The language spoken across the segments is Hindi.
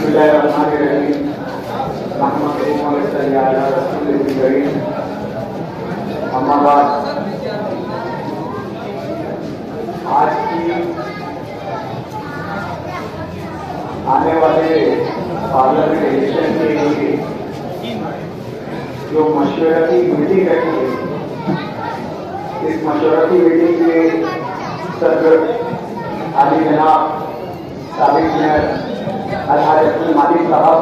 आज की आने वाले पार्लियामेंट इलेक्शन के लिए जो मशवरती मीटिंग रखी है, इस मशवरती मीटिंग के सदर आली जनाब साबिक मेयर अलहाज अब्दुल मालिक साहब,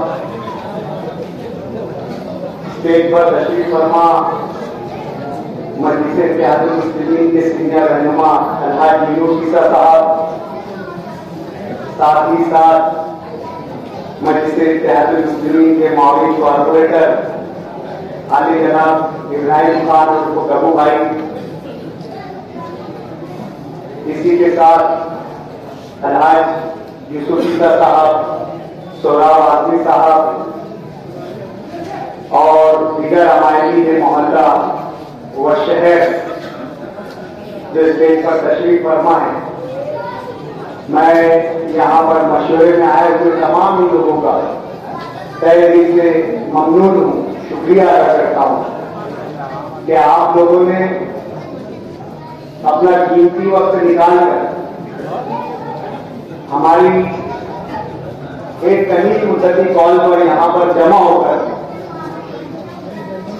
स्टेज पर तशरीफ फरमा मजलिस इत्तेहादुल मुस्लिमीन के सीनियर रहनुमा अलहाज यूनुस ईसा साहब, साथ ही साथ मजलिस इत्तेहादुल मुस्लिमीन के मावी कॉर्पोरेटर आली जनाब इब्राहिम खान और गबू भाई, इसी के साथ अलहाज यूसुफ ईसा साहब, सोहराब आजमी साहब और दीगर अमायली के मोहल्ला व शहर जो स्टेज पर तशरीफ फरमा है। मैं यहाँ पर मशवरे में आए हुए तमाम ही लोगों का तहे दिल से ममनून हूँ, शुक्रिया अदा करता हूँ कि आप लोगों ने अपना कीमती वक्त निकालकर हमारी एक कमी मुद्दती कॉल पर यहाँ पर जमा होकर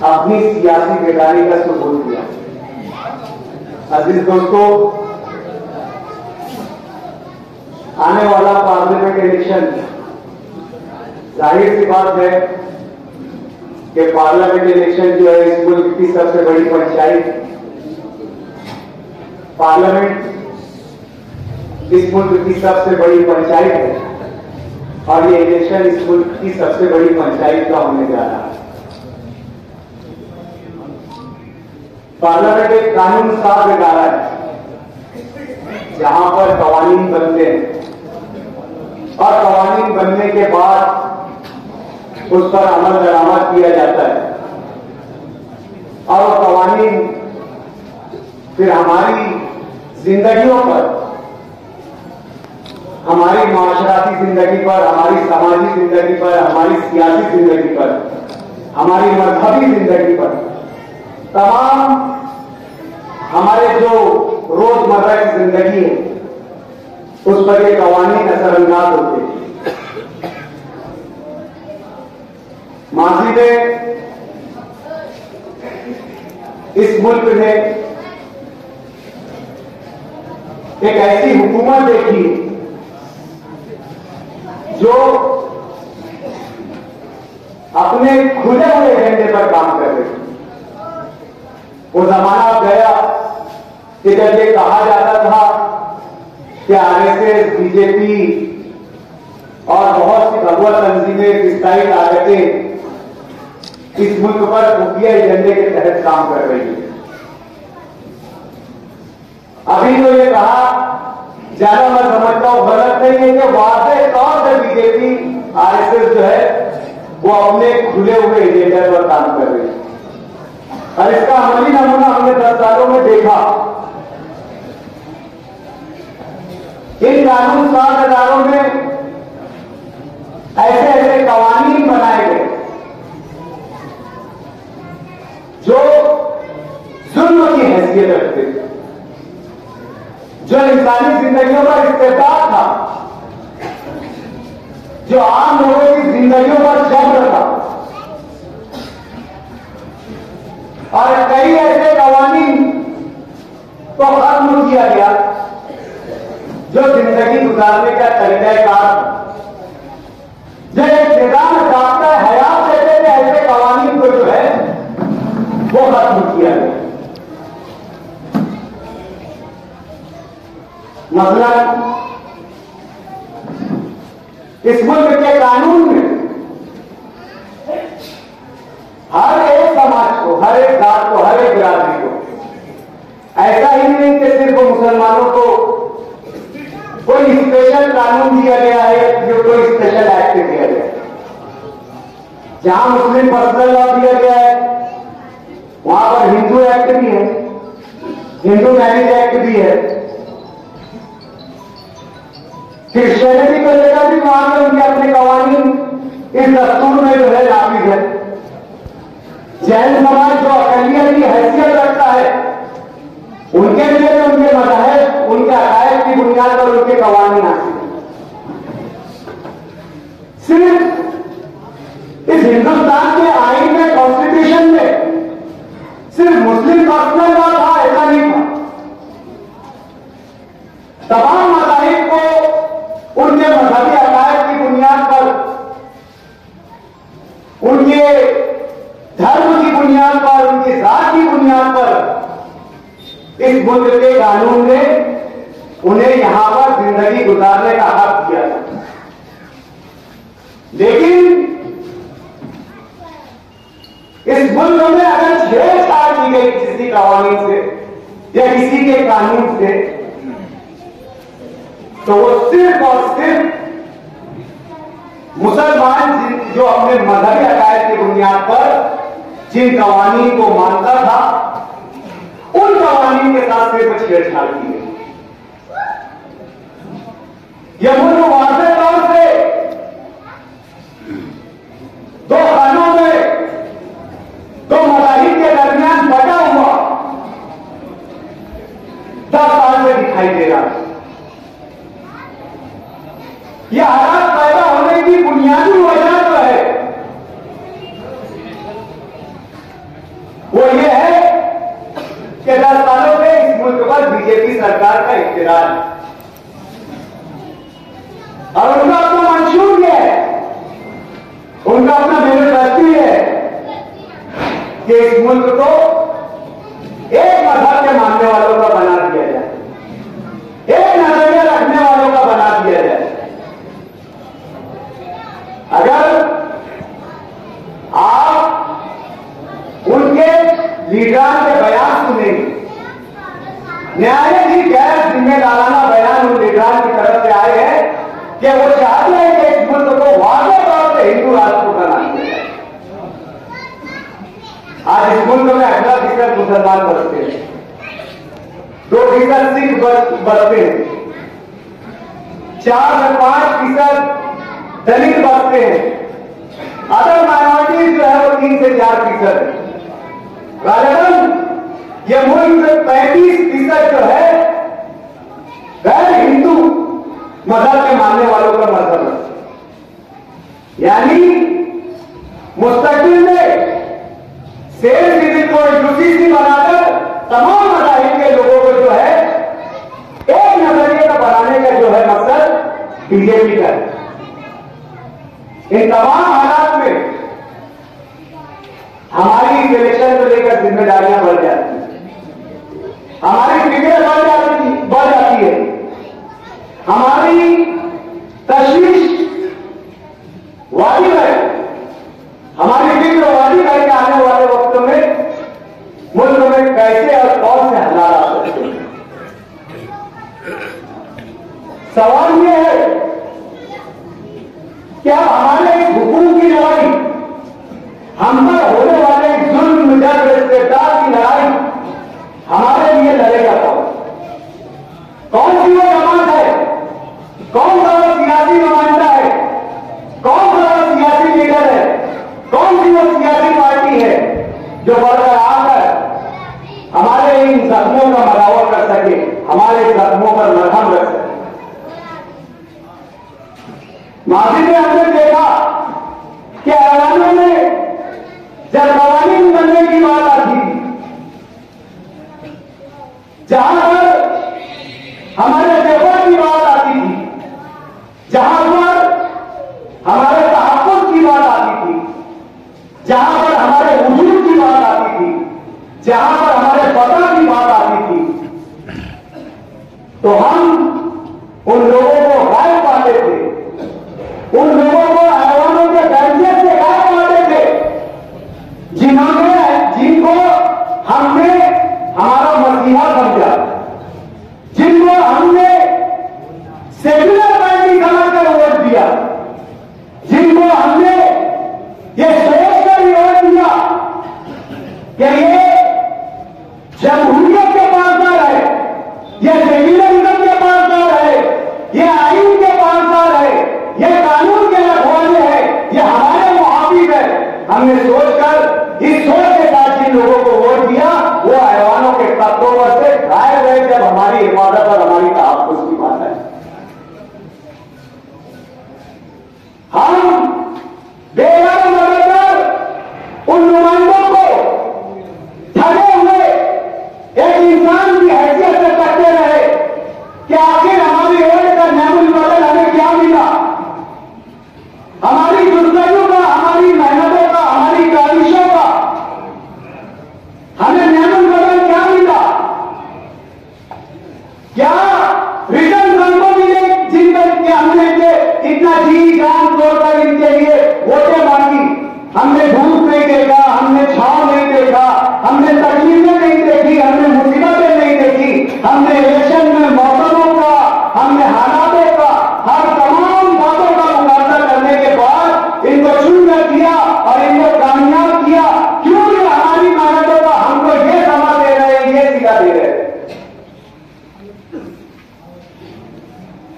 अपनी सियासी बेदारी का सबूत दिया। अजीज दोस्तों, आने वाला पार्लियामेंट इलेक्शन, जाहिर सी बात है कि पार्लियामेंट इलेक्शन जो है इस मुल्क की सबसे बड़ी पंचायत, पार्लियामेंट इस मुल्क की सबसे बड़ी पंचायत है और ये इलेक्शन इस मुल्क की सबसे बड़ी पंचायत का होने जा रहा है। पार्लियामेंट एक कानून साज इदारा है जहां पर कवानीन बनते हैं और कवानीन बनने के बाद उस पर अमल दरामद किया जाता है और कवानीन फिर हमारी जिंदगियों पर, हमारी माशराती जिंदगी पर, हमारी समाजी जिंदगी पर, हमारी सियासी जिंदगी पर, हमारी मजहबी जिंदगी पर, तमाम हमारे जो रोजमर्रा की जिंदगी है उस पर ये कवानीन असरअंदाज होते हैं। माजी में इस मुल्क ने एक ऐसी हुकूमत देखी जो अपने खुले हुए एजेंडे पर काम कर रही। वो जमाना गया कि जब ये कहा जाता था कि आरएसएस, बीजेपी और बहुत सी भगवत तंजीमें, इस्लामी ताकतें इस मुल्क पर खुफिया एजेंडे के तहत काम कर रही है। अभी तो ये कहा जाना, मैं समझता हूं गलत नहीं है कि वाज़ेह तौर से बीजेपी, आरएसएस जो है वो अपने खुले हुए एजेंडे पर काम कर रही है और इसका अमली नमूना हमने 10 सालों में देखा। इन कानून साज इदारों में ऐसे ऐसे कवानीन बनाए गए जो जुल्म की हैसियत रखते थे, जो इंसानी जिंदगियों पर इस्तेदाद था, जो आम लोगों की जिंदगियों पर जबर था और कई ऐसे कवानीन को खत्म किया गया जो जिंदगी गुजारने का तरीकाकार, जो एक निजाम जाब्ता हयात देते थे, ऐसे कवानीन को जो है वो खत्म किया गया। मसलन इस मुल्क के कानून में हर एक समाज को, हर एक जात को, हर एक बिरादरी को, ऐसा ही नहीं कि सिर्फ मुसलमानों को कोई स्पेशल कानून दिया गया है, जो कोई स्पेशल एक्ट दिया गया है। जहां मुस्लिम पर्सनल लॉ दिया गया है वहां पर हिंदू एक्ट भी है, हिंदू मैरिज एक्ट भी है, क्रिश्चियनिटी को लेकर भी वहां पर उनके अपने कवानीन इस दस्तूर में जो है नाफिज है। जैन समाज जो अकलियत की हैसियत रखता है, उनके लिए तो उनके मज़ाहिब, उनके अकायद की बुनियाद पर उनके कवानीन हासिल है। सिर्फ इस हिंदुस्तान के आईन में, कॉन्स्टिट्यूशन में सिर्फ मुस्लिम पर्सनल लॉ था, ऐसा नहीं था। तमाम मज़ाहिब को उनके मजहबी अकायद की बुनियाद पर, उनके धर्म की बुनियाद पर, उनकी जात की बुनियाद पर इस मुल्क के कानून ने उन्हें यहां पर जिंदगी गुजारने का हक दिया था। लेकिन इस मुल्क में अगर छेड़छाड़ की गई किसी कानून से या किसी के कानून से, तो वो सिर्फ और सिर्फ मुसलमान जो अपने मजहबी अकायद की बुनियाद पर जिन कवानीन को मानता था, उन कवानीन के साथ सिर्फ छेड़छाड़ की गई। यह मुल्क वाज़ेह तौर से दो खानों में, दो मज़ाहिब के दरमियान बटा हुआ 10 साल से दिखाई दे रहा है। यह हालात पैदा होने की बुनियादी वजह जो है वो ये है कि 10 सालों में इस मुल्क पर बीजेपी सरकार का इख्तियार है और उनका अपना मंशूर है, उनका अपना मैनिफेस्टो है कि इस मुल्क को एक मजहब के मानने वालों का बना दिया जाए, एक नजरिया रखने वालों का बना दिया जाए। अगर आप उनके लीडर के बयान सुनेंगे, न्यायालय की गैर जिम्मेदाराना बयान उन लीडर की तरफ से आए हैं कि वो चाहते हैं कि इस मुल्क को वाज़ेह तौर से हिंदू राष्ट्र बना दिया जाए। आज इस मुल्क में 18% मुसलमान बसते हैं, 2% सिख बसते हैं, 4 से 5% दलित बसते हैं, अदर माइनॉरिटीज जो है वो 3 से 4% है। गालिबन यह मुल्क 35% जो है गैर हिंदू मजहब के मानने वालों का मजहब है। यानी मुस्तकिल में सेल्फ यूसीसी बनाकर तमाम मज़ाहिब के लोगों को जो है एक नजरिए का बनाने का जो है मकसद बीजेपी का है। इन तमाम हालात में हमारी इलेक्शन को लेकर जिम्मेदारियां बढ़ जाती हैं, हमारी फिक्र बढ़ जाती है, हमारी तशवीश वाजिब है, हमारी फिक्र वाजिब है कि आने वाले वक्त में मुल्क में कैसे और कौन से हालात आ सकते हैं। सवाल यह है कि अब हमारे इस हुकूक की लड़ाई, हम पर होने वाले जुल्म जबर इस्तेबदाद की लड़ाई हमारे लिए लड़ेगा कौन सी वो जमात है, कौन सा वो सियासी नुमाइंदा है, कौन सा वो सियासी लीडर है, कौन सी वो सियासी पार्टी है जो बढ़कर आकर हमारे इन जख्मों का मदावा कर सके, हमारे जख्मों पर मरहम रख सके। माजी में हमने देखा कि ऐलानों में जब कवानीन बनने की बात आती थी, जहां पर हमारे पेपर की बात आती थी, जहां पर हमारे तहफ़्फ़ुज़ की बात आती थी, जहां पर हमारे वजूद की बात आती थी, जहां पर हमारे पता की बात आती थी, तो हम उन लोगों को गायब पाते थे, उन लोगों को ऐवानों के दर्जे से गायब पाते थे जिनको हमने हमारा मसीहा समझा, जिनको हमने सेक्युलर पार्टी समझकर वोट दिया, जिनको हमने ये सोचकर वोट दिया कि ये जमहूरियत के पासदार है, ये सेक्युलरिज्म के पासदार है, ये आइन के पासदार है, ये कानून के कि हमने कितना जी जान तोड़कर इनके लिए वोटें मांगी। हमने धूप नहीं देखा, हमने छांव नहीं देखा, हमने तकलीफें नहीं देखी, हमने मुसीबतें नहीं देखी, हमने इलेक्शन में मौसमों का, हमने हालातों का, हर तमाम बातों का मुकाबला करने के बाद इनको चुन दिया और इनको कामयाब किया। क्यों ये हमारी मेहनतों का हमको ये समा दे रहे हैं, ये सिखा दे रहे हैं।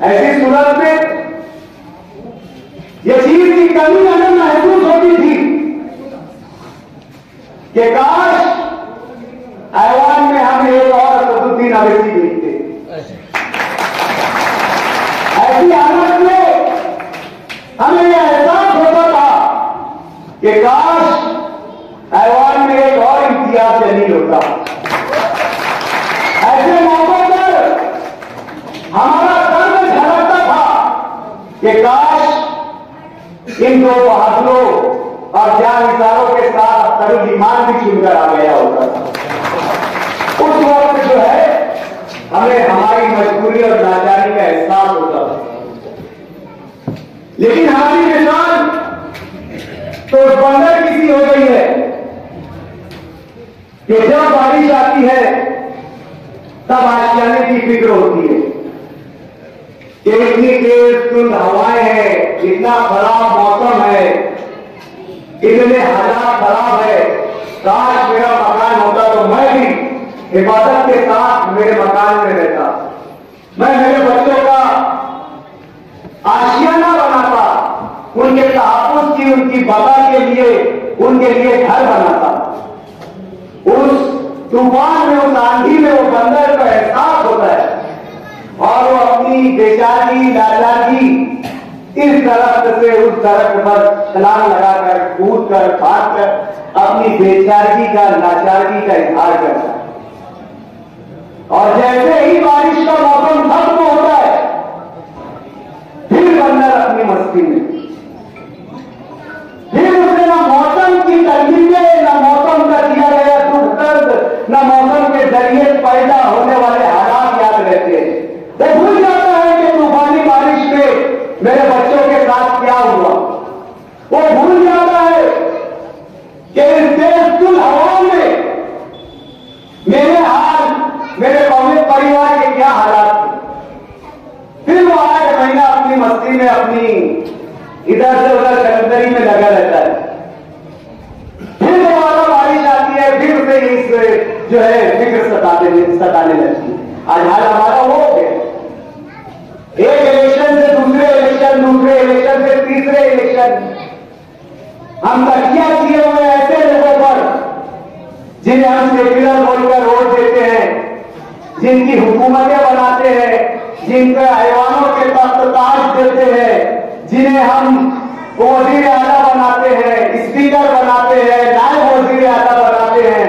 ऐसी सूरत में यह चीज की कमी हमें महसूस होती थी कि काश ऐवान में हम एक और असदुद्दीन अवैसी देखते। ऐसी हालत में हमें यह एहसास होता था कि काश ऐवान में एक और इम्तियाज जलील होता। ऐसे मौकों पर हमारा दर्द झलकता था कि काश इन दो बहादुरों और जानकारों के साथ तरुण ईमान भी चुनकर आ गया होता था। उस वक्त जो है हमें हमारी मजबूरी और लाचारी का एहसास होता था। लेकिन हमारी मिसाल तो उस बंदर की सी हो गई है कि जब बारिश आती है तब आशियाने की फिक्र होती है कि इतनी तेज धुंध हवाएं हैं, इतना खराब मौसम है, इतने हालात खराब है। काश मेरा मकान होता तो मैं भी हिफाजत के साथ मेरे मकान में रहता, मैं मेरे बच्चों का आशियाना बनाता, उनके तहफ्फुज़ की, उनकी बका के लिए उनके लिए घर बनाता। उस तूफान में, उस आंधी में वो बंदर का एहसास होता है और वो अपनी बेचारी लाचारी इस दरख्त से उस दरख्त पर छलांग लगाकर, कूद कर, भाग कर अपनी बेचारगी का, लाचारगी का इजहार करता है। और जैसे ही बारिश का मौसम खत्म होता है फिर बंदर अपनी मस्ती में, फिर उसे न मौसम की तकलीफें, न मौसम का दिया गया दुख दर्द, न मौसम के जरिए पैदा होने वाले हालात याद रहते हैं। वो भूल जाता है कि तूफानी बारिश में मेरे बच्चों के साथ क्या हुआ। वो भूल जाता है कि इस तेज हवाओं में मेरे हाल, मेरे परिवार के क्या हालात थे। फिर वो 8 महीना अपनी मस्ती में, अपनी इधर से उधर कलंदरी में लगा रहता है। फिर दोबारा बारिश आती है, फिर उसे इस जो है फिक्र सताने लगती है। आज हाल हमारा वो हो गया, एक इलेक्शन से दूसरे इलेक्शन, दूसरे इलेक्शन से तीसरे इलेक्शन, हम तकिया किए हुए ऐसे लोगों पर जिन्हें हम सेक्युलर बोलकर वोट देते हैं, जिनकी हुकूमतें बनाते हैं, जिनके ऐवानों के तख्त ताज देते हैं, जिन्हें हम वजीर आला बनाते हैं, स्पीकर बनाते हैं, नायब वजीर आला बनाते हैं,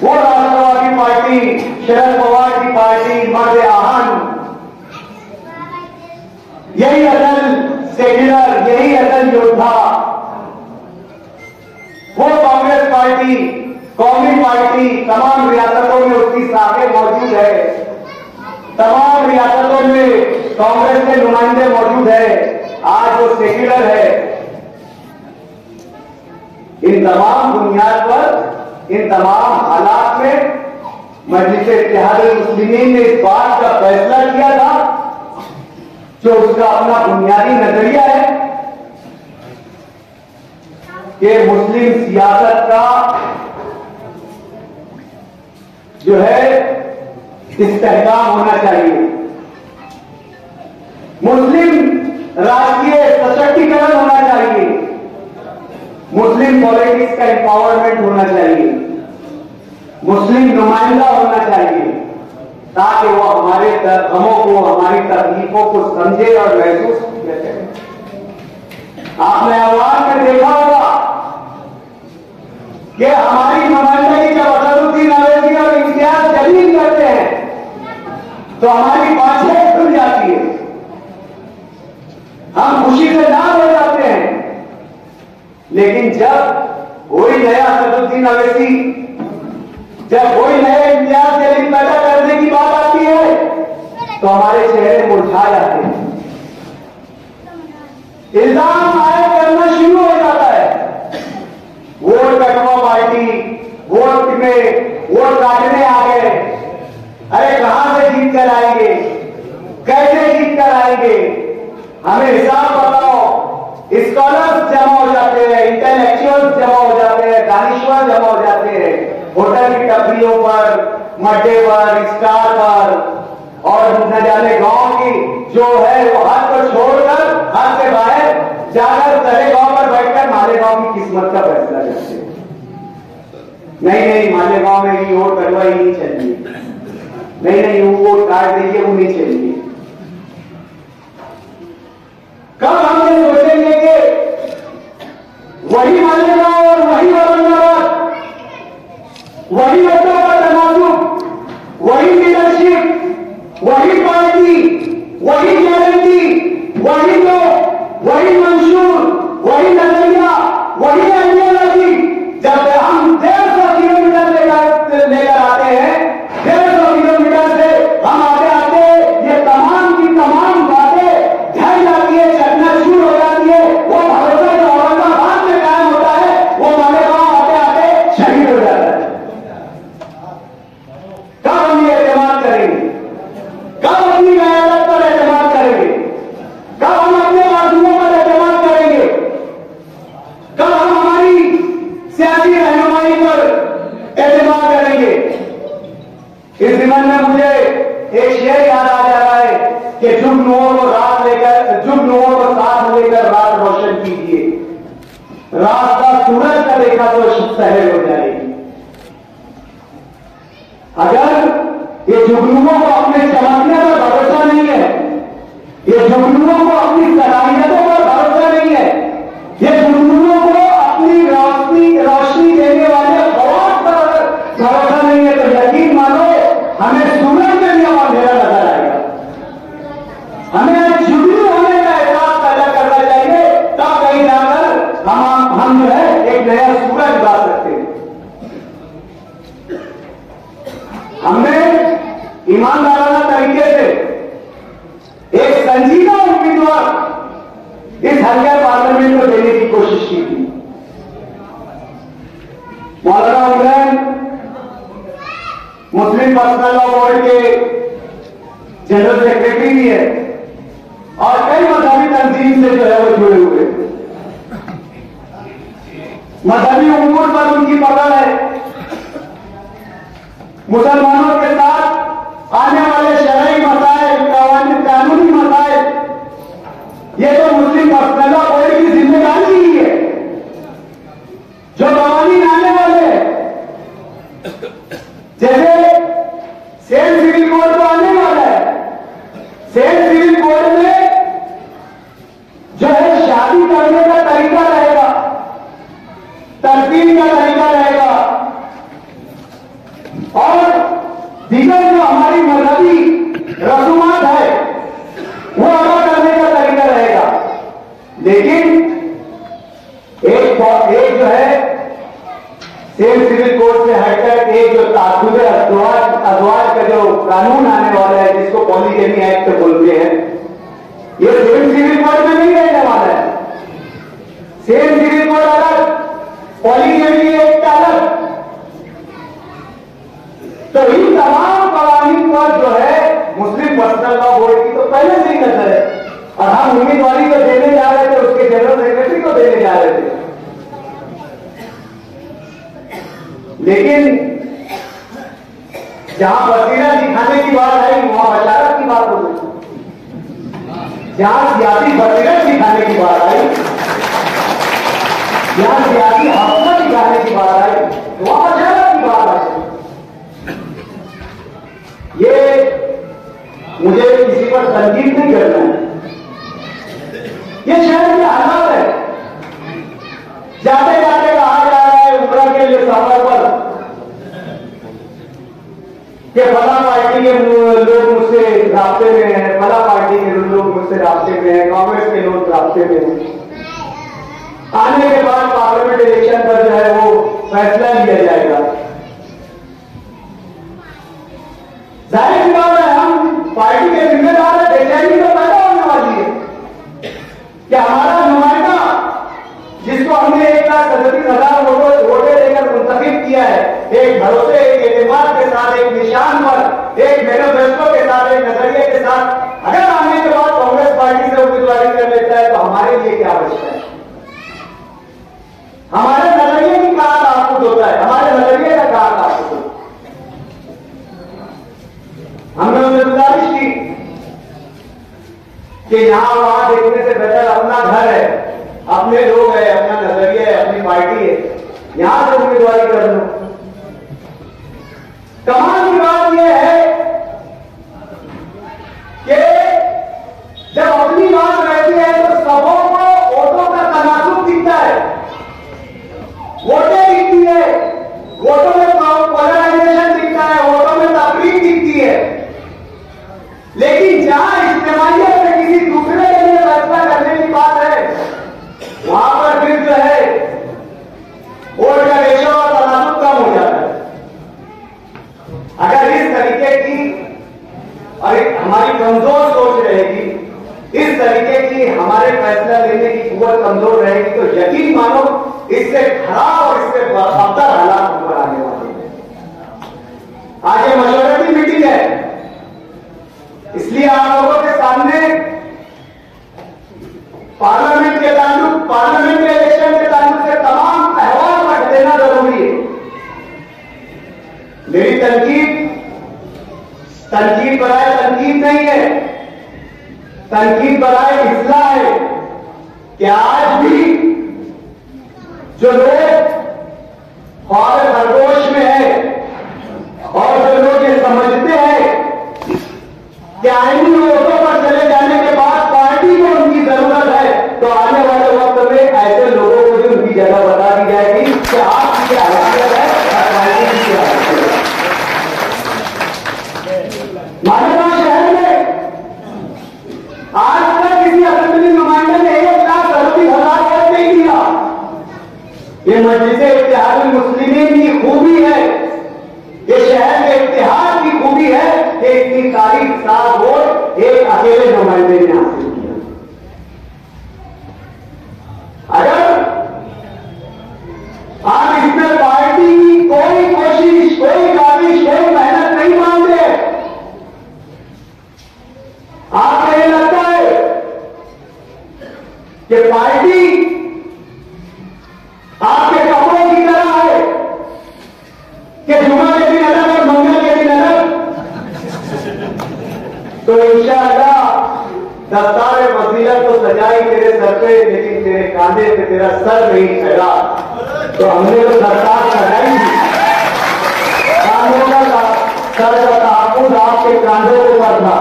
वो राष्ट्रवादी पार्टी, शरद पवार की पार्टी, मर्द आहन, यही असल सेक्युलर, यही असल योद्धा। वो कांग्रेस पार्टी, कौमी पार्टी, तमाम रियासतों में उसकी शाखें मौजूद है, तमाम रियासतों में कांग्रेस के नुमाइंदे मौजूद है। आज वो सेक्युलर है। इन तमाम बुनियाद पर, इन तमाम हालात में मजलिस-ए-इत्तेहाद-उल-मुस्लिमीन ने इस बात का फैसला किया था, जो उसका अपना बुनियादी नजरिया है कि मुस्लिम सियासत का जो है इस्तेहकाम होना चाहिए, मुस्लिम राष्ट्रीय सशक्तिकरण होना चाहिए, मुस्लिम पॉलिटिक्स का एम्पावरमेंट होना चाहिए, मुस्लिम नुमाइंदा होना चाहिए, ताकि वो हमारे गमों को, हमारी तकलीफों को समझे और महसूस करे। आपने आवाज में देखा होगा कि हमारी नुमाइंदगी जब असदुद्दीन अवैसी और इम्तियाज जलील करते हैं तो हमारी बातें खुल जाती है, हम खुशी से नाम हो जाते हैं। लेकिन जब कोई नया असदुद्दीन अवैसी, जब कोई नए इम्तियाज जलील पैदा करने की बात आती है तो हमारे चेहरे मुरझा जाते हैं। जीत कर आएंगे, हमें हिसाब बताओ। स्कॉलर्स जमा हो जाते हैं, इंटेलेक्चुअल्स जमा हो जाते हैं, दानिश्वर जमा हो जाते हैं होटल की टपरियों पर, मड्डे पर, स्टार पर, और न जाने गांव की जो है वो हाथ को छोड़कर हाथ से बाहर जाकर तले गांव पर बैठकर मालेगांव की किस्मत का फैसला करते हैं। नहीं, मालेगांव में ये वोट कटवा ही नहीं चाहिए, नहीं वो वोट काट दीजिए, वो नहीं चाहिए। कब हम ये सोचेंगे कि वही मालेगांव और वही औरंगाबाद, वही लोगों का तनाजुब, वही लीडरशिप, वही पार्टी, वही गारंटी, वही लोग, वही मंशूर, वही नजरिया, वही आइडियोलॉजी, जब हम 150 किलोमीटर लेकर आते हैं, 150 किलोमीटर से हम आते आते ये तमाम की तमाम बातें ढह जाती है, चकनाचूर हो जाती है। वो भरोसा जो औरंगाबाद में कायम होता है वो मालेगांव आते आते शहीद हो जाता है। कब हम ये एतमाद करेंगे? कब अपनी कयादत पर एतमाद करेंगे? कब हम अपने आदमियों पर एतमाद करेंगे? कब हम हमारी सियासी रहनुमाई पर एतमाद करेंगे? इस दिमाग में मुझे एक शेर याद आ जा रहा है कि जुगनुओं को साथ लेकर रात रोशन कीजिए, रात का सूरज का देखा तो शहर हो जाएगी। अगर ये जुगनुओं को अपने चमकने पर भरोसा नहीं है, ये जुगनुओं को अपनी सलाहियतों पर भरोसा नहीं है, ये जुगनुओं को अपनी रोशनी देने वाले फौज पर भरोसा नहीं है, तो यकीन मानो हमें सूरज में भी अंधेरा नजर आएगा। हमें जुगनू होने का एहसास पैदा करना चाहिए, तब कहीं जाकर हम जो है एक नया सूरज ला सकते हैं। हमने ईमानदाराना तरीके से एक संजीदा उम्मीदवार इस हल्का पार्लियामेंट को देने की कोशिश की थी। मौलाना इमरान मुस्लिम पर्सनल लॉ बोर्ड के जनरल सेक्रेटरी भी है और कई मजहबी तंजीम से जो है वो जुड़े हुए, मजहबी उमूर पर उनकी पकड़ है। मुसलमानों के साथ आने वाले शरई मसाइल, कानूनी मसाइल, ये तो मुस्लिम पर्सनल लॉ बोर्ड की जिम्मेदारी ही है। जो कवानीन आने वाले जैसे सेम सिविल कोड तो आने वाला है, सेम सिविल कोड में जो है शादी करने का तरीका रहेगा, तरतीब का तरीका रहेगा और दीगर जो हमारी मजहबी रसूमात है वो अदा करने का तरीका रहेगा। लेकिन एक जो है सेम सिविल कोड से हटकर एक जो ताकुदे अजवाज का जो कानून आने वाला है, जिसको पॉलीगेमी एक्ट बोलते हैं, ये सेम सिविल कोड में नहीं रहने वाला है। सेम सिविल कोड अलग, पॉलीगेमी एक्ट अलग। तो इन तमाम कवानीन पर जो है मुस्लिम पर्सनल लॉ बोर्ड की तो पहले से ही नजर है और हम उम्मीदवारी को देने जा रहे थे, उसके जनरल सेक्रेटरी को देने जा रहे थे। लेकिन जहां बसीरत दिखाने की बात आई वहां बशारत की बात हो गई। जहां सियासी बसीरत दिखाने की बात आई, जहां सियासी हकूमत दिखाने की बात आई, वहां बशारत की बात आई। ये मुझे किसी पर तनकीद नहीं करना है, ये शहर के हालात है। जाते जाते कहा जा रहा है उम्रा के लिए सफर पर कि फला पार्टी के लोग मुझसे रास्ते में हैं, फला पार्टी के लोग मुझसे रास्ते में हैं, कांग्रेस के लोग रास्ते में हैं। आने के बाद पार्लियामेंट इलेक्शन पर जो है वो फैसला लिया जाएगा। जाहिर सी बात है हम पार्टी के जिम्मेदार है, बेचैनी तो पैदा होने वाली है कि हमारा नुमाइंदा जिसको हमने 1,37,000 वोटें देकर मुंतखब किया है, एक भरोसे, एक एतमाद के साथ, एक निशान पर, एक मैनिफेस्टो के साथ, एक नजरिए के साथ अगर आने के हमारे लिए क्या बचता है? हमारे नजरिए की कहां ताकुत होता है? हमारे नजरिए का कहां ताकुत होता है? हमने उन्हें गुजारिश की कि यहां वहां देखने से बेहतर अपना घर है, अपने लोग है, अपना नजरिया है, अपनी पार्टी है, यहां से उम्मीदवारी कर लो। कमाल की बात यह है कि जब अपनी बात रहती है तो सबों को वोटों का तनासुब दिखता है, वोटें दिखती है, वोटों में पोलराइजेशन दिखता है, वोटों में तफरीक दिखती है। लेकिन जहां इज्तिमाइयत में किसी दूसरे के लिए फैसला करने की बात है, वहां पर फिर जो है वोट का रेशो और तनासुब कम हो जाता है। अगर इस तरीके की और हमारी कमजोर सोच रहेगी, इस तरीके की हमारे फैसला लेने की कुव्वत कमजोर रहेगी, तो यकीन मानो इससे खराब और इससे बदतर हालात ऊपर आने वाले हैं। आज ये मशवरती मीटिंग है, इसलिए आप लोगों के सामने पार्लियामेंट के इलेक्शन के ताल्लुक से तमाम अहवाल रख देना जरूरी है। मेरी तनकीद बराए तनकीद नहीं है, तनकीद बराए इस्लाह है कि आज भी जो लोग ख्वाब खरगोश में है और जो लोग ये समझते हैं कि आईनी वोटों पर चले जाने के बाद पार्टी को उनकी जरूरत है, तो आने वाले वक्त में ऐसे लोगों को भी उनकी जगह बता दी जाएगी कि आपकी क्या हैसियत है और पार्टी की क्या हैसियत है। मालेगांव शहर में आज तक किसी असेंबली नुमाइंदे ने 1,30,000 वोट नहीं दिया। ये मजलिस इत्तेहादुल मुस्लिमीन की खूबी है, ये शहर के इत्तेहाद की खूबी है कि इतनी तारीख 7 वोट एक अकेले नुमाइंदे ने हासिल किया। अगर आप इसमें पार्टी की कोई कोशिश, कोई काबिश, कोई मेहनत नहीं मानते, आपको ये लगता है कि पार्टी आपके कपड़ों की तरह है कि जुमा के दिन अलग और मंगल के दिन अलग, तो इंशाअल्लाह दस्तार फजीलत तो सजाई तेरे सर पे, लेकिन तेरे कांधे पे तेरा सर नहीं चढ़ा। तो हमने तो दस्तार सजाई थी, कांधों का सर का तहफ्फुज़ आपके कांधों के ऊपर था,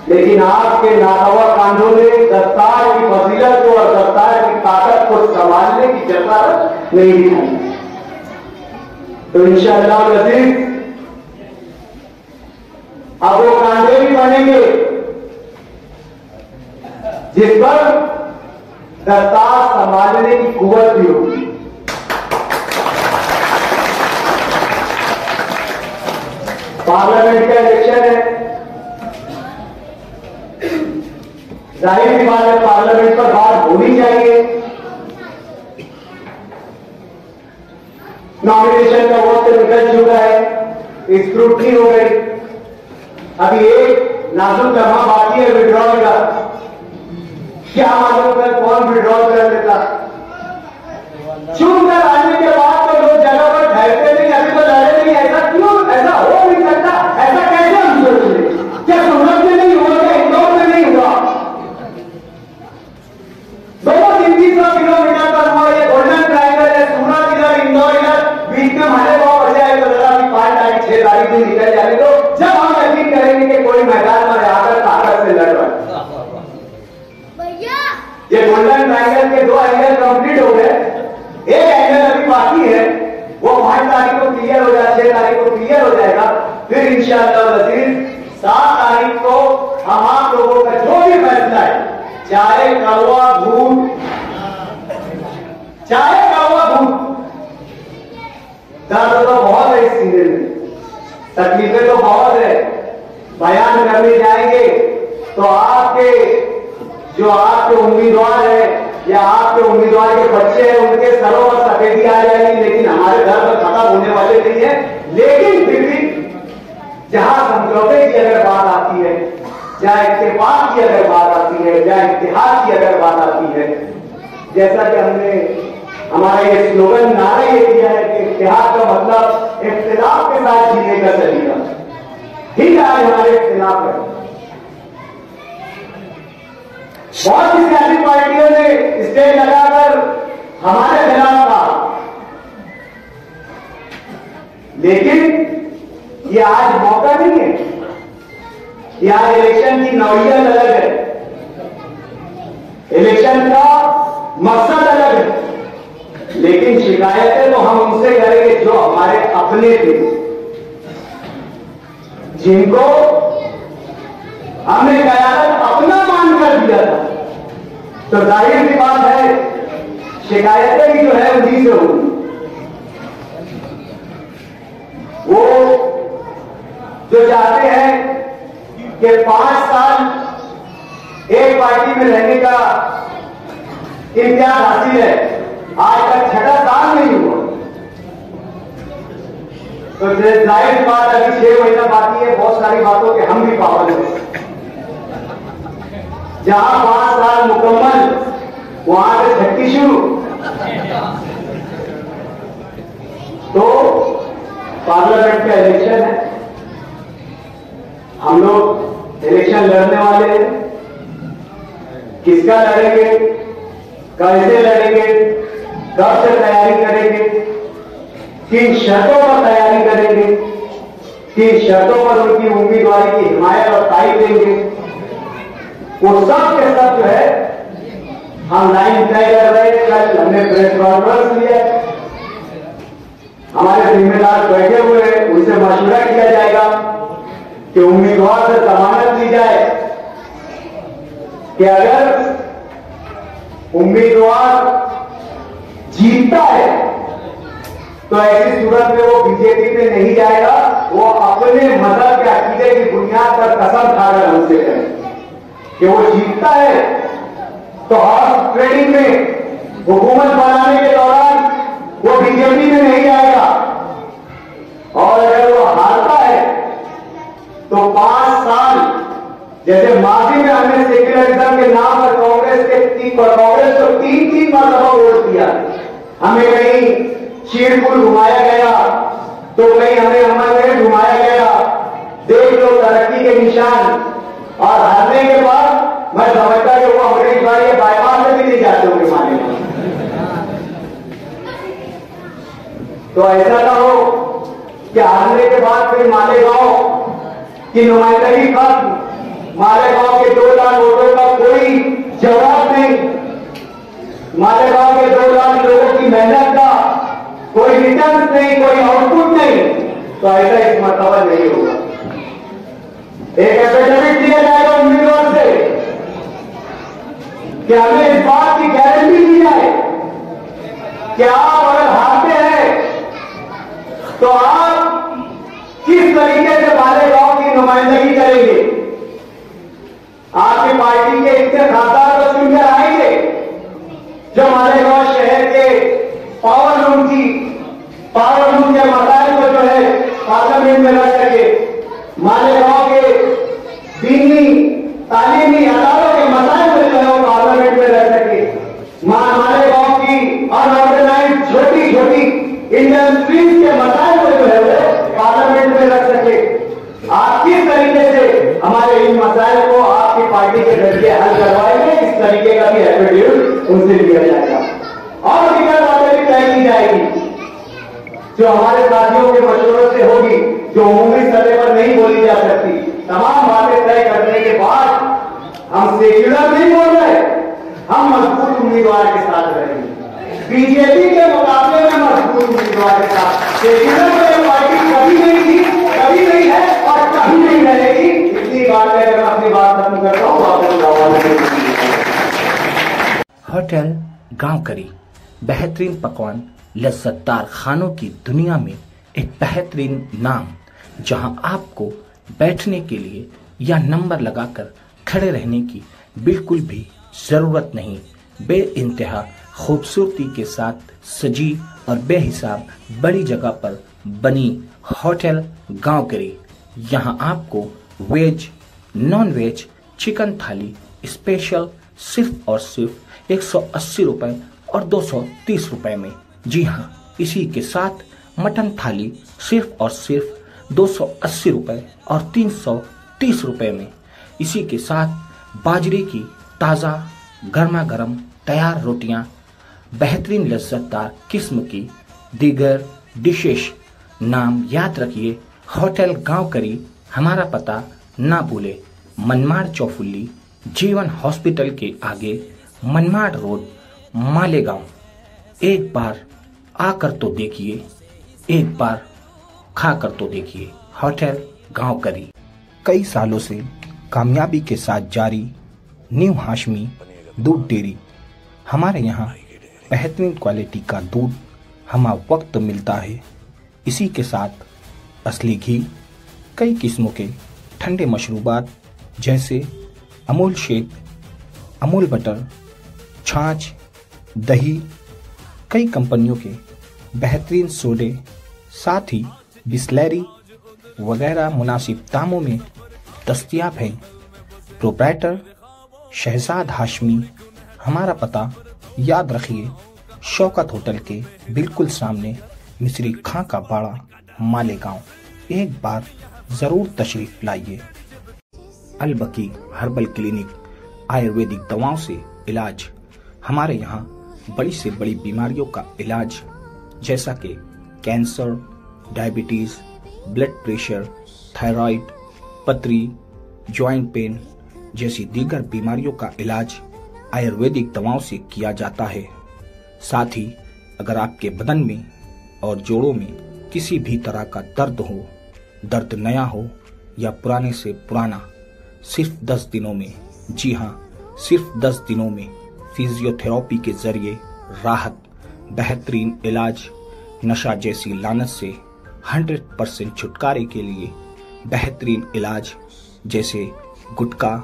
लेकिन आपके नाखवा कांधों ने दस्तार की फजीलत को और दस्तार की ताकत को संभालने की जरूरत नहीं दिखाई। तो इंशाअल्लाह अज़ीज़ अब वो कांधे भी बनेंगे जिस पर दस्तार संभालने की कुव्वत भी होगी। पार्लियामेंट का इलेक्शन है, जाहिर सी बात है पार्लियामेंट पर बात होनी चाहिए। नॉमिनेशन का वक्त निकल चुका है, स्क्रूटनी हो गई, अभी एक नाजुक लम्हा बाकी है विड्रॉल का। क्या मालूम कल कौन विड्रॉल कर लेता। चुन कर आने के बाद तो लोग जगह पर ठहरते नहीं, अभी तो लड़े नहीं। ऐसा क्यों? ऐसा हो नहीं सकता। ऐसा कैसे हम सोच रहे? क्या सूरत में नहीं हुआ? क्या इंदौर में नहीं हुआ? 200-300 किलोमीटर पर हुआ ये गोल्डन ट्रायंगल है, सूरत इधर, इंदौर इधर, बीच में हमारे बहुत बचा है। तो जरा 5 तारीख 6 तारीख दिन निकल जाने दो, जब हम यकीन करेंगे कि कोई मैदान में आकर ताकत से लड़ रहा है। ये गोल्डन ट्रायंगल के 2 एंगल कंप्लीट हो गए, एक एंगल अभी बाकी है, वो 5 तारीख को क्लियर हो जाए, 6 तारीख को क्लियर हो जाएगा। फिर इंशाअल्लाह अज़ीज़ 7 तारीख को हम आप लोगों का जो भी फैसला है, चाहे कड़वा भूत, दर्द तो बहुत है इस सीजन में, तकलीफें तो बहुत है। बयान करने जाएंगे तो आपके उम्मीदवार है या आपके उम्मीदवार के बच्चे हैं, उनके सरों पर सफेदी आ जाएगी, लेकिन हमारे दर्द खत्म होने वाले नहीं है। लेकिन फिर भी जहां समझौते की अगर बात आती है, जहां इत्तेफाक की अगर बात आती है, जहाँ इत्तेहाद की अगर बात आती है, जैसा कि हमने हमारा ये स्लोगन नारा ये दिया है कि इत्तेहाद का मतलब इख्तिलाफ के साथ जीने का तरीका, ठीक है। आज हमारे इख्तिलाफ है, बहुत सी सियासी पार्टियों ने स्टेज लगाकर हमारे खिलाफ कहा, लेकिन ये आज मौका नहीं है, ये आज इलेक्शन की नौयत अलग है, इलेक्शन का मकसद अलग है, लेकिन शिकायतें तो हम उनसे करेंगे जो हमारे अपने थे, जिनको हमने कयादत अपना मान कर दिया था। तो जाहिर सी बात है शिकायतें भी जो है उन्हीं से होगी। वो जो चाहते हैं कि 5 साल एक पार्टी में रहने का इम्तियाज हासिल है, आज तक 6ठा साल नहीं हुआ, तो जाहिर बात अभी 6 महीना बाकी है, बहुत सारी बातों के हम भी पाबंद हैं। जहां 5 साल मुकम्मल वहां से 6ठी शुरू, तो पार्लियामेंट का इलेक्शन है, हम लोग इलेक्शन लड़ने वाले हैं। किसका लड़ेंगे, कैसे लड़ेंगे, कब से तैयारी करेंगे, किन शर्तों पर तैयारी करेंगे, किन शर्तों पर उनकी उम्मीदवारी की हिमायत और तारीफ देंगे, वो सब के सब जो है हम लाइन तय कर रहे हैं। कल हमने प्रेस कॉन्फ्रेंस लिया, हमारे जिम्मेदार बैठे हुए हैं, उनसे मशवरा किया जाएगा कि उम्मीदवार से जमानत दी जाए कि अगर उम्मीदवार जीतता है तो ऐसी सूरत में वो बीजेपी में नहीं जाएगा, वो अपने मजहब के अकीदे की बुनियाद पर कसम खाकर हमसे करें कि वो जीतता है तो हॉर्स ट्रेडिंग में हुकूमत बनाने के दौरान वो बीजेपी में नहीं जाएगा, और अगर वो हारता है तो 5 साल, जैसे माजी में हमने सेक्युलरिज्म के नाम पर कांग्रेस को 3 मरतबा वोट दिया, हमें कहीं चीरपुर घुमाया गया तो कहीं हमें अमन घुमाया गया, देख लो तरक्की के निशान, और हारने के बाद मैं समझता कि वो अमरीश भाई बाईपास में भी नहीं जाते होंगे माने। तो ऐसा ना हो कि हारने के बाद फिर मालेगांव की नुमाइंदगी खत्म, मालेगांव के 2 लाख वोटों का कोई जवाब नहीं, मालेगांव के 2 लाख लोगों की मेहनत का कोई रिटर्न नहीं, कोई आउटपुट नहीं। तो ऐसा इस मरतबा नहीं होगा। एक एफिडेविट दिया जाएगा उम्मीदवार से कि हमें इस बात की गारंटी दी जाए कि आप अगर हारते हैं तो आप किस तरीके से मालेगांव की नुमाइंदगी करेंगे, आपकी पार्टी के इतने खासदार को चुनकर आएंगे जो मालेगांव शहर के पावर रूम के मसाइल को जो है पार्लियामेंट में रख सके, मालेगांव के दीनी तालीमी अदारों के मसाइल को जो है वो पार्लियामेंट में रख सके, मालेगांव की अनऑर्गेनाइज छोटी छोटी इंडस्ट्रीज के मसाइल को जो है वो पार्लियामेंट में रख सके। आप किस तरीके से हमारे इन मसाइल को आपकी पार्टी के जरिए हल करवाएंगे, इस तरीके का भी एफिडेविट उनसे लिया जाएगा, और दीगर बातें भी तय की जाएगी जो हमारे साथियों के मशवरों से होगी, जो उम्मीद सतह पर नहीं बोली जा सकती। तमाम बातें तय करने के बाद हम सेक्युलर नहीं बोल रहे, हम मजबूत उम्मीदवार के साथ रहेंगे, बीजेपी के मुकाबले में मजबूत उम्मीदवार के साथ। सेक्युलर में पार्टी कभी नहीं थी, कभी नहीं है और कभी नहीं रहेगी। इतनी बात है, अगर मैं अपनी बात खत्म करता हूँ। होटल गांव करी बेहतरीन पकवान, लज्जतदार खानों की दुनिया में एक बेहतरीन नाम, जहां आपको बैठने के लिए या नंबर लगाकर खड़े रहने की बिल्कुल भी जरूरत नहीं। बेइंतहा खूबसूरती के साथ सजी और बेहिसाब बड़ी जगह पर बनी होटल गांव करी। यहां आपको वेज, नॉन वेज, चिकन थाली, स्पेशल सिर्फ और सिर्फ 180 रुपए और 230 रुपए में। जी हाँ, इसी के साथ मटन थाली सिर्फ और सिर्फ 280 रुपए और 330 रुपए में। इसी के साथ बाजरे की ताज़ा गर्मा गर्म तैयार रोटियां, बेहतरीन लज्जतदार किस्म की दीगर डिशेस। नाम याद रखिए, होटल गांव करी। हमारा पता ना भूले, मनमाड़ चौफुल्ली, जीवन हॉस्पिटल के आगे, मनमाड़ रोड, मालेगांव। एक बार आकर तो देखिए, एक बार खाकर तो देखिए। होटल गांव करी। कई सालों से कामयाबी के साथ जारी न्यू हाशमी दूध डेयरी। हमारे यहाँ बेहतरीन क्वालिटी का दूध हमा वक्त मिलता है। इसी के साथ असली घी, कई किस्मों के ठंडे मशरूबात जैसे अमूल शेक, अमूल बटर, छाछ, दही, कई कंपनियों के बेहतरीन सोडे, साथ ही बिस्लैरी वगैरह मुनासिब दामों में दस्तयाब हैं। प्रोप्राइटर शहजाद हाशमी। हमारा पता याद रखिए, शौकत होटल के बिल्कुल सामने, मिस्री खां का बाड़ा, मालेगांव। एक बार जरूर तशरीफ लाइए। अलबकी हर्बल क्लिनिक, आयुर्वेदिक दवाओं से इलाज। हमारे यहाँ बड़ी से बड़ी बीमारियों का इलाज जैसा कि cancer, diabetes, blood pressure, thyroid, पथरी, जॉइंट पेन जैसी दीगर बीमारियों का इलाज आयुर्वेदिक दवाओं से किया जाता है। साथ ही अगर आपके बदन में और जोड़ों में किसी भी तरह का दर्द हो, दर्द नया हो या पुराने से पुराना, सिर्फ 10 दिनों में, जी हाँ, सिर्फ 10 दिनों में फिजियोथेरेपी के जरिए राहत, बेहतरीन इलाज, नशा जैसी लानत से 100% छुटकारे के लिए बेहतरीन इलाज जैसे गुटखा,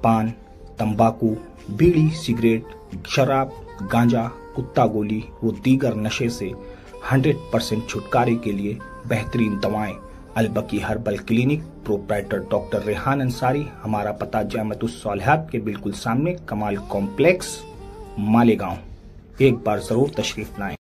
पान, तंबाकू, बीड़ी, सिगरेट, शराब, गांजा, कुत्ता गोली व दीगर नशे से 100% छुटकारे के लिए बेहतरीन दवाएं। Albaqi herbal clinic, proprietor doctor Rehan Ansari. हमारा पता जामतुस सालिहात के बिल्कुल सामने, कमाल कॉम्प्लेक्स, मालेगांव। एक बार जरूर तशरीफ लाएं।